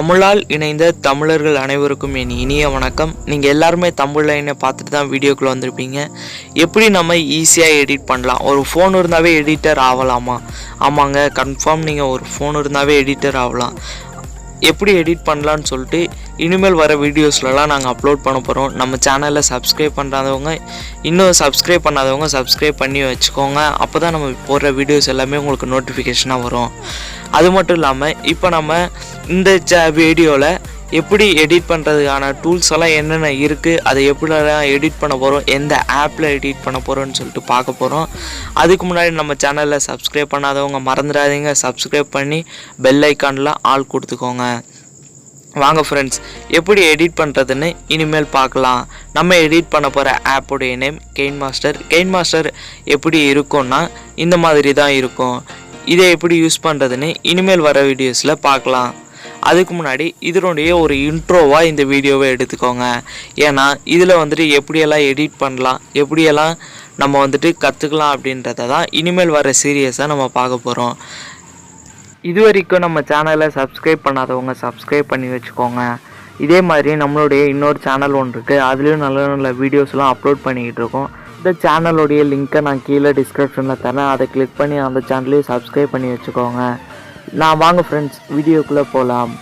தமிழால் இணைந்த தமிழர்கள் அனைவருக்கும் என் இனிய வணக்கம். நீங்கள் எல்லாருமே தமிழ்ல பார்த்துட்டு தான் வீடியோக்குள்ளே வந்திருப்பீங்க. எப்படி நம்ம ஈஸியாக எடிட் பண்ணலாம், ஒரு ஃபோன் இருந்தாவே எடிட்டர் ஆகலாமா? ஆமாங்க, கன்ஃபார்ம் நீங்கள் ஒரு ஃபோன் இருந்தாவே எடிட்டர் ஆகலாம். எப்படி எடிட் பண்ணலான்னு சொல்லிட்டு இனிமேல் வர வீடியோஸ்லலாம் நாங்கள் அப்லோட் பண்ண போகிறோம். நம்ம சேனலில் சப்ஸ்கிரைப் பண்ணுறவங்க இன்னும் சப்ஸ்கிரைப் பண்ணாதவங்க சப்ஸ்கிரைப் பண்ணி வச்சுக்கோங்க. அப்போ தான் நம்ம போடுற வீடியோஸ் எல்லாமே உங்களுக்கு நோட்டிஃபிகேஷனாக வரும். அது மட்டும் இல்லாமல் இப்போ நம்ம இந்த வீடியோவில் எப்படி எடிட் பண்ணுறதுக்கான டூல்ஸ் எல்லாம் என்னென்ன இருக்குது, அதை எப்படிலாம் எடிட் பண்ண போகிறோம், எந்த ஆப்பில் எடிட் பண்ண போகிறோன்னு சொல்லிட்டு பார்க்க போகிறோம். அதுக்கு முன்னாடி நம்ம சேனலில் சப்ஸ்கிரைப் பண்ணாதவங்க மறந்துடாதீங்க, சப்ஸ்கிரைப் பண்ணி பெல் ஐக்கானில் ஆல் கொடுத்துக்கோங்க. வாங்க ஃப்ரெண்ட்ஸ், எப்படி எடிட் பண்ணுறதுன்னு இனிமேல் பார்க்கலாம். நம்ம எடிட் பண்ண போகிற ஆப்போடைய நேம் கெயின்மாஸ்டர் எப்படி இருக்கும்னா இந்த மாதிரி தான் இருக்கும். இதை எப்படி யூஸ் பண்ணுறதுன்னு இனிமேல் வர வீடியோஸில் பார்க்கலாம். அதுக்கு முன்னாடி இதனுடைய ஒரு இன்ட்ரோவாக இந்த வீடியோவை எடுத்துக்கோங்க. ஏன்னா இதில் எப்படியெல்லாம் எடிட் பண்ணலாம், எப்படியெல்லாம் நம்ம கற்றுக்கலாம் அப்படின்றத தான் இனிமேல் வர சீரியஸாக நம்ம பார்க்க போகிறோம். இது வரைக்கும் நம்ம சேனலை சப்ஸ்கிரைப் பண்ணாதவங்க சப்ஸ்கிரைப் பண்ணி வச்சுக்கோங்க. இதே மாதிரி நம்மளுடைய இன்னொரு சேனல் ஒன்று இருக்குது, அதுலேயும் நல்ல நல்ல வீடியோஸ்லாம் அப்லோட் பண்ணிக்கிட்டு இருக்கோம். இந்த சேனலோடைய லிங்க்கை நான் கீழே டிஸ்கிரிப்ஷனில் தரேன், அதை கிளிக் பண்ணி அந்த சேனலையும் சப்ஸ்கிரைப் பண்ணி வச்சுக்கோங்க. நான் வாங்க ஃப்ரெண்ட்ஸ் வீடியோக்குள்ளே போகலாம்.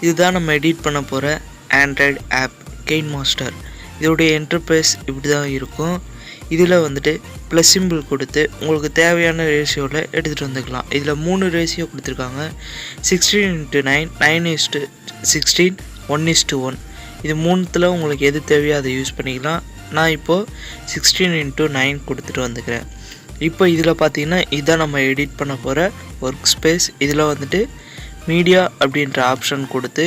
இதுதான் நம்ம எடிட் பண்ண போகிற ஆண்ட்ராய்டு ஆப் கெயின்மாஸ்டர். இதோடைய இன்டர்ஃபேஸ் இப்படி தான் இருக்கும். இதில் ப்ளஸ் சிம்பிள் கொடுத்து உங்களுக்கு தேவையான ரேஷியோவில் எடுத்துகிட்டு வந்துக்கலாம். இதில் 3 ரேஷியோ கொடுத்துருக்காங்க, 16:9, 9:16, 1:1. இது 3த்தில் உங்களுக்கு எது தேவையோ அதை யூஸ் பண்ணிக்கலாம். நான் இப்போது 16:9 கொடுத்துட்டு வந்துக்கிறேன். இப்போ இதில் பார்த்தீங்கன்னா இதுதான் நம்ம எடிட் பண்ண போகிற ஒர்க் ஸ்பேஸ். இதில் மீடியா அப்படின்ற ஆப்ஷன் கொடுத்து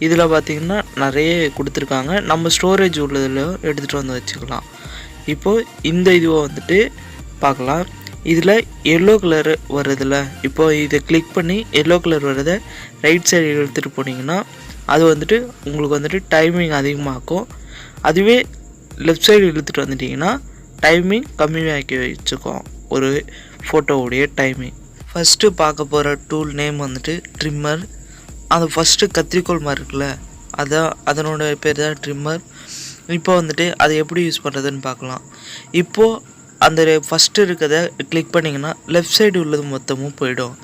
இதில் பார்த்திங்கன்னா நிறைய கொடுத்துருக்காங்க. நம்ம ஸ்டோரேஜ் உள்ளதில் எடுத்துகிட்டு வந்து வச்சுக்கலாம். இப்போது இந்த இதுவை பார்க்கலாம். இதில் எல்லோ கலர் வருதில்ல, இப்போது இதை கிளிக் பண்ணி எல்லோ கலர் வரதை ரைட் சைடு எடுத்துகிட்டு போனீங்கன்னா அது உங்களுக்கு டைமிங் அதிகமாகும். அதுவே லெஃப்ட் சைடு இழுத்துட்டு வந்துட்டிங்கன்னா டைமிங் கம்மியாக்கி வச்சுக்கோம் ஒரு ஃபோட்டோவுடைய டைமிங். ஃபஸ்ட்டு பார்க்க போகிற டூல் நேம் ட்ரிம்மர். அந்த ஃபஸ்ட்டு கத்திரிக்கோள் மாதிரி இருக்குல்ல, அதனோட பேர் தான் ட்ரிம்மர். இப்போ அதை எப்படி யூஸ் பண்ணுறதுன்னு பார்க்கலாம். இப்போது அந்த ஃபஸ்ட்டு இருக்கிறத கிளிக் பண்ணிங்கன்னா லெஃப்ட் சைடு உள்ளது மொத்தமும் போயிடும்.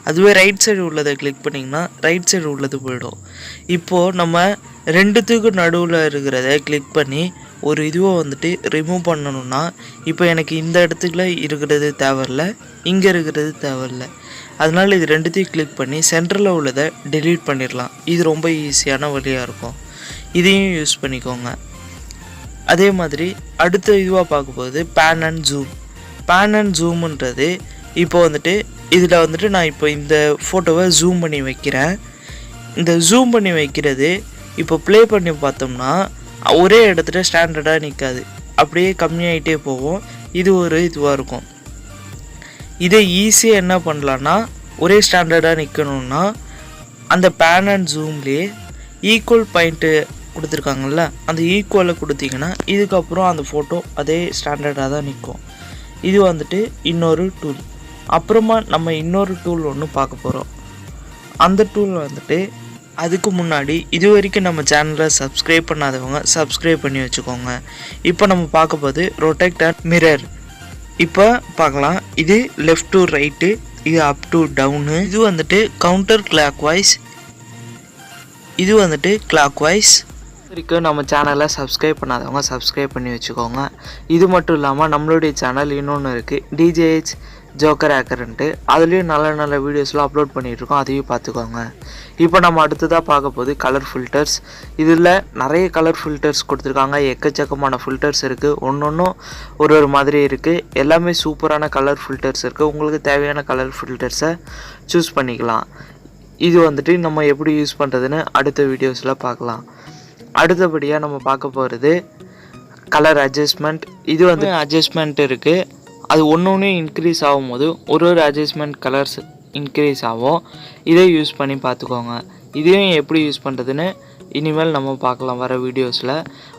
அதுவே ரைட் சைடு உள்ளதை கிளிக் பண்ணிங்கன்னா ரைட் சைடு உள்ளது போயிடும். இப்போது நம்ம ரெண்டுத்துக்கு நடுவில் இருக்கிறத கிளிக் பண்ணி ஒரு இதுவை ரிமூவ் பண்ணணும்னா, இப்போ எனக்கு இந்த இடத்துல இருக்கிறது தேவையில்லை, இங்கே இருக்கிறது தேவையில்லை. அதனால் இது ரெண்டுத்தையும் கிளிக் பண்ணி சென்டரில் உள்ளதை டெலீட் பண்ணிடலாம். இது ரொம்ப ஈஸியான வழியாக இருக்கும். இதையும் யூஸ் பண்ணிக்கோங்க. அதே மாதிரி அடுத்த இதுவாக பார்க்கும்போது பேன் அண்ட் ஜூம்ன்றது இப்போ இதில் நான் இப்போ இந்த ஃபோட்டோவை ஜூம் பண்ணி வைக்கிறேன். இந்த ஜூம் பண்ணி வைக்கிறது இப்போ ப்ளே பண்ணி பார்த்தோம்னா ஒரே இடத்துல ஸ்டாண்டர்டாக நிற்காது, அப்படியே கம்மியாகிட்டே போகும். இது ஒரு இதுவாக இருக்கும். இதை ஈஸியாக என்ன பண்ணலான்னா, ஒரே ஸ்டாண்டர்டாக நிற்கணுன்னா அந்த பேன் அண்ட் ஜூம்லேயே ஈக்குவல் பாயிண்ட்டு கொடுத்துருக்காங்கல்ல, அந்த ஈக்குவலை கொடுத்தீங்கன்னா இதுக்கப்புறம் அந்த ஃபோட்டோ அதே ஸ்டாண்டர்டாக தான் நிற்கும். இது இன்னொரு டூல். அப்புறமா நம்ம இன்னொரு டூல் ஒன்று பார்க்க போகிறோம். அந்த டூல் அதுக்கு முன்னாடி இது வரைக்கும் நம்ம சேனலை சப்ஸ்கிரைப் பண்ணாதவங்க சப்ஸ்கிரைப் பண்ணி வச்சுக்கோங்க. இப்போ நம்ம பார்க்க போது ரொட்டேட் அண்ட் மிரர். இப்போ பார்க்கலாம். இது லெஃப்ட் டு ரைட்டு, இது அப் டு டவுனு, இது கவுண்டர் கிளாக் வைஸ், இது கிளாக் வைஸ். வரைக்கும் நம்ம சேனலை சப்ஸ்கிரைப் பண்ணாதவங்க சப்ஸ்கிரைப் பண்ணி வச்சுக்கோங்க. இது மட்டும் இல்லாமல் நம்மளுடைய சேனல் இன்னொன்று இருக்குது, டிஜேஹெச் ஜோக்கர் ஹேக்கர்ன்ட்டு. அதுலேயும் நல்ல நல்ல வீடியோஸ்லாம் அப்லோட் பண்ணிகிட்ருக்கோம், அதையும் பார்த்துக்கோங்க. இப்போ நம்ம அடுத்ததாக பார்க்க போது கலர் ஃபில்டர்ஸ். இதில் நிறைய கலர் ஃபில்டர்ஸ் கொடுத்துருக்காங்க, எக்கச்சக்கமான ஃபில்டர்ஸ் இருக்குது, ஒன்று ஒரு மாதிரி இருக்குது. எல்லாமே சூப்பரான கலர் ஃபில்டர்ஸ் இருக்குது. உங்களுக்கு தேவையான கலர் ஃபில்டர்ஸை சூஸ் பண்ணிக்கலாம். இது நம்ம எப்படி யூஸ் பண்ணுறதுன்னு அடுத்த வீடியோஸில் பார்க்கலாம். அடுத்தபடியாக நம்ம பார்க்க போகிறது கலர் அட்ஜஸ்ட்மெண்ட். இது அட்ஜஸ்ட்மெண்ட் இருக்குது. அது ஒன்று இன்க்ரீஸ் ஆகும்போது ஒரு அட்ஜஸ்ட்மெண்ட் கலர்ஸ் இன்க்ரீஸ் ஆகும். இதை யூஸ் பண்ணி பார்த்துக்கோங்க. இதையும் எப்படி யூஸ் பண்ணுறதுன்னு இனிமேல் நம்ம பார்க்கலாம் வர வீடியோஸில்.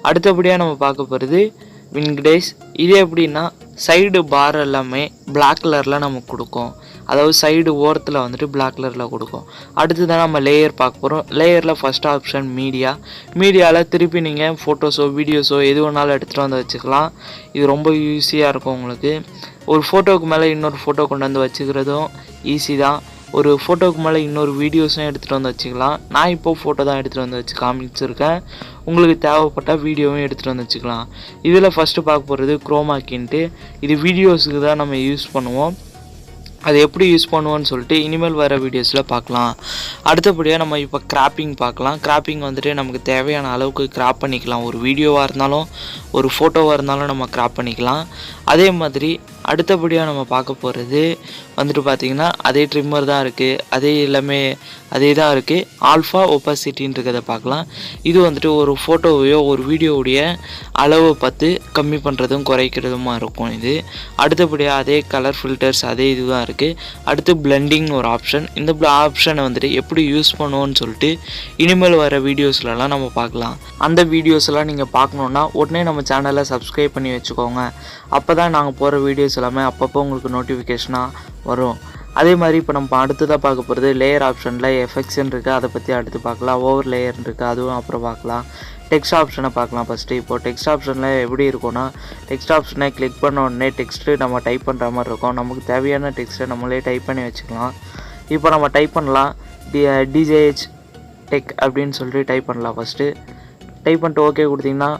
அடுத்தபடியாக நம்ம பார்க்க போகிறது வின்கிடேஸ். இது எப்படின்னா சைடு பார் எல்லாமே பிளாக் கலரில் நமக்கு கொடுக்கும், அதாவது சைடு ஓரத்தில் வந்துட்டு பிளாக் கலரில் கொடுக்கும். அடுத்து தான் நம்ம லேயர் பார்க்க போகிறோம். லேயரில் ஃபஸ்ட் ஆப்ஷன் மீடியாவில் திருப்பி நீங்கள் ஃபோட்டோஸோ வீடியோஸோ எது வேணாலும் எடுத்துகிட்டு வந்து வச்சுக்கலாம். இது ரொம்ப ஈஸியாக இருக்கும் உங்களுக்கு. ஒரு ஃபோட்டோவுக்கு மேலே இன்னொரு ஃபோட்டோ கொண்டு வந்து வச்சுக்கிறதும் ஈஸி தான். ஒரு ஃபோட்டோவுக்கு மேலே இன்னொரு வீடியோஸும் எடுத்துகிட்டு வந்து வச்சுக்கலாம். நான் இப்போது ஃபோட்டோ தான் எடுத்துகிட்டு வந்து வச்சு காமிச்சிருக்கேன். உங்களுக்கு தேவைப்பட்டால் வீடியோவும் எடுத்துகிட்டு வந்து வச்சுக்கலாம். இதில் ஃபஸ்ட்டு பார்க்க போகிறது குரோமா கீன்ட்டு. இது வீடியோஸுக்கு தான் நம்ம யூஸ் பண்ணுவோம். அது எப்படி யூஸ் பண்ணுவோன்னு சொல்லிட்டு இனிமேல் வர வீடியோஸில் பார்க்கலாம். அடுத்தபடியாக நம்ம இப்போ கிராப்பிங் பார்க்கலாம். கிராப்பிங் வந்துட்டு நமக்கு தேவையான அளவுக்கு கிராப் பண்ணிக்கலாம். ஒரு வீடியோவாக இருந்தாலும் ஒரு ஃபோட்டோவாக இருந்தாலும் நம்ம கிராப் பண்ணிக்கலாம். அதே மாதிரி அடுத்தபடியாக நம்ம பார்க்க போகிறது வந்துட்டு பார்த்திங்கன்னா அதே ட்ரிம்மர் தான் இருக்குது, அதே எல்லாமே அதே தான் இருக்குது. ஆல்ஃபா ஒப்பாசிட்டின்னு இருக்கிறத பார்க்கலாம். இது வந்துட்டு ஒரு ஃபோட்டோவையோ ஒரு வீடியோவுடைய அளவை பார்த்து கம்மி பண்ணுறதும் குறைக்கிறதுமா இருக்கும் இது. அடுத்தபடியாக அதே கலர் ஃபில்டர்ஸ் அதே இது தான் இருக்குது. அடுத்து பிளெண்டிங்னு ஒரு ஆப்ஷன். இந்த ஆப்ஷனை வந்துட்டு எப்படி யூஸ் பண்ணுவோன்னு சொல்லிட்டு இனிமேல் வர வீடியோஸ்லலாம் நம்ம பார்க்கலாம். அந்த வீடியோஸ்லாம் நீங்கள் பார்க்கணுன்னா உடனே நம்ம சேனலை சப்ஸ்கிரைப் பண்ணி வச்சுக்கோங்க. அப்போ தான் நாங்கள் போகிற வீடியோஸ் எல்லாமே அப்பப்போ உங்களுக்கு நோட்டிஃபிகேஷனாக வரும். அதே மாதிரி இப்போ நம்ம அடுத்ததாக பார்க்க போகிறது லேயர் ஆப்ஷனில் எஃபெக்ட்ஸ்ன்னு இருக்குது, அதை பற்றி அடுத்து பார்க்கலாம். ஓவர் லேயர்னு இருக்குது, அதுவும் அப்புறம் பார்க்கலாம். டெக்ஸ்ட் ஆப்ஷனை பார்க்கலாம் ஃபஸ்ட்டு. இப்போது டெக்ஸ்ட் ஆப்ஷனில் எப்படி இருக்கும்னா டெக்ஸ்ட் ஆப்ஷனை கிளிக் பண்ண உடனே டெக்ஸ்ட்டு நம்ம டைப் பண்ணுற மாதிரி இருக்கும். நமக்கு தேவையான டெக்ஸ்ட்டை நம்மளே டைப் பண்ணி வச்சுக்கலாம். இப்போ நம்ம டைப் பண்ணலாம் டிஜேஹெச் டெக் அப்படின்னு சொல்லிட்டு டைப் பண்ணலாம். ஃபஸ்ட்டு டைப் பண்ணிட்டு ஓகே கொடுத்திங்கன்னா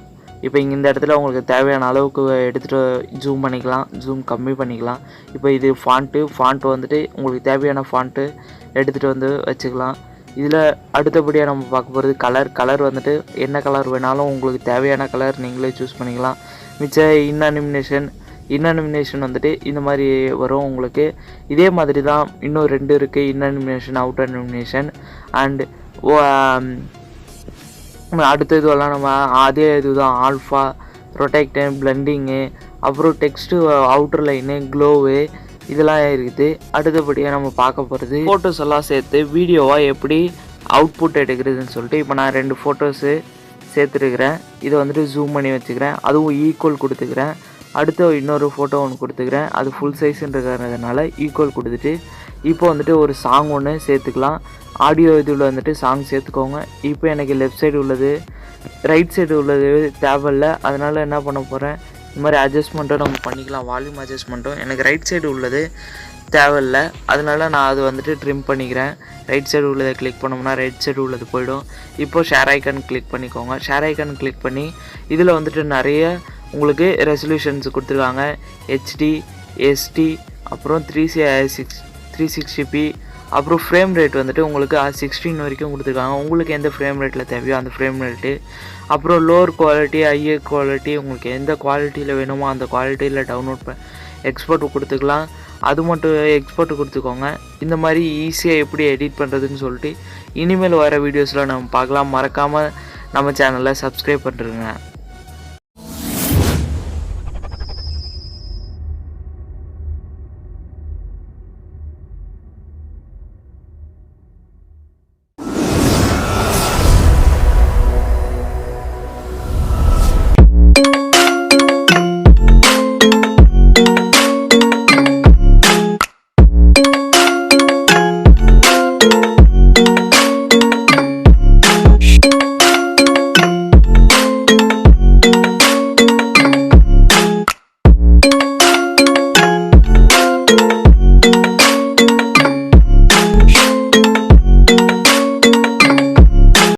இப்போ இங்கே இந்த இடத்துல உங்களுக்கு தேவையான அளவுக்கு எடுத்துகிட்டு ஜூம் பண்ணிக்கலாம், ஜூம் கம்மி பண்ணிக்கலாம். இப்போ இது ஃபாண்ட்டு வந்துட்டு உங்களுக்கு தேவையான ஃபாண்ட்டு எடுத்துகிட்டு வந்து வச்சுக்கலாம். இதில் அடுத்தபடியாக நம்ம பார்க்க போகிறது கலர் வந்துட்டு என்ன கலர் வேணாலும் உங்களுக்கு தேவையான கலர் நீங்களே சூஸ் பண்ணிக்கலாம். மிச்ச இன்னனிமினேஷன் வந்துட்டு இந்த மாதிரி வரும் உங்களுக்கு. இதே மாதிரி தான் இன்னும் 2 இருக்குது, இன்னனிமினேஷன் அவுட்டர் அனிமினேஷன் அண்ட் அடுத்த இதுவெல்லாம் நம்ம அதே இது தான் ஆல்ஃபா, ரொட்டேக்டு, பிளெண்டிங்கு, அப்புறம் டெக்ஸ்ட்டு, அவுட்டர் லைனு, க்ளோவு இதெல்லாம் இருக்குது. அடுத்தபடியாக நம்ம பார்க்க போகிறது ஃபோட்டோஸ் எல்லாம் சேர்த்து வீடியோவாக எப்படி அவுட்புட் எடுக்கிறதுன்னு சொல்லிட்டு இப்போ நான் 2 ஃபோட்டோஸு சேர்த்துருக்கிறேன். இதை வந்துட்டு ஜூம் பண்ணி வச்சுக்கிறேன், அதுவும் ஈக்குவல் கொடுத்துக்கிறேன். அடுத்து இன்னொரு ஃபோட்டோ ஒன்று கொடுத்துக்கிறேன், அது ஃபுல் சைஸுன்றதுனால ஈக்குவல் கொடுத்துட்டு இப்போ வந்துட்டு ஒரு சாங் ஒன்று சேர்த்துக்கலாம். ஆடியோ இதில் வந்துட்டு சாங் சேர்த்துக்கோங்க. இப்போ எனக்கு லெஃப்ட் சைடு உள்ளது ரைட் சைடு உள்ளது தேவையில்லை, அதனால் என்ன பண்ண போகிறேன் இந்த மாதிரி அட்ஜஸ்ட்மெண்ட்டும் நம்ம பண்ணிக்கலாம். வால்யூம் அட்ஜஸ்ட்மெண்ட்டும் எனக்கு ரைட் சைடு உள்ளது தேவையில்லை, அதனால் நான் அது வந்துட்டு ட்ரிம் பண்ணிக்கிறேன். ரைட் சைடு உள்ளதை கிளிக் பண்ணோம்னா ரைட் சைடு உள்ளது போயிடும். இப்போ ஷேர் ஐக்கான் கிளிக் பண்ணிக்கோங்க. ஷேர் ஐக்கான் கிளிக் பண்ணி இதில் வந்துட்டு நிறைய உங்களுக்கு ரெசல்யூஷன்ஸ் கொடுத்துருக்காங்க. ஹெச்டி, எஸ்டி, அப்புறம் 360p, அப்புறம் ஃப்ரேம் ரேட் வந்துட்டு உங்களுக்கு 16 வரைக்கும் கொடுத்துருக்காங்க. உங்களுக்கு எந்த ஃப்ரேம் ரேட்டில் தேவையோ அந்த ஃப்ரேம் ரேட்டு. அப்புறம் லோவர் குவாலிட்டி, ஹையர் குவாலிட்டி, உங்களுக்கு எந்த குவாலிட்டியில் வேணுமோ அந்த குவாலிட்டியில் டவுன்லோட் எக்ஸ்போர்ட் கொடுத்துக்கலாம். அது மட்டும் எக்ஸ்போர்ட் கொடுத்துக்கோங்க. இந்த மாதிரி ஈஸியாக எப்படி எடிட் பண்ணுறதுன்னு சொல்லிட்டு இனிமேல் வர வீடியோஸில் நம்ம பார்க்கலாம். மறக்காமல் நம்ம சேனலை சப்ஸ்கிரைப் பண்ணுறேங்க.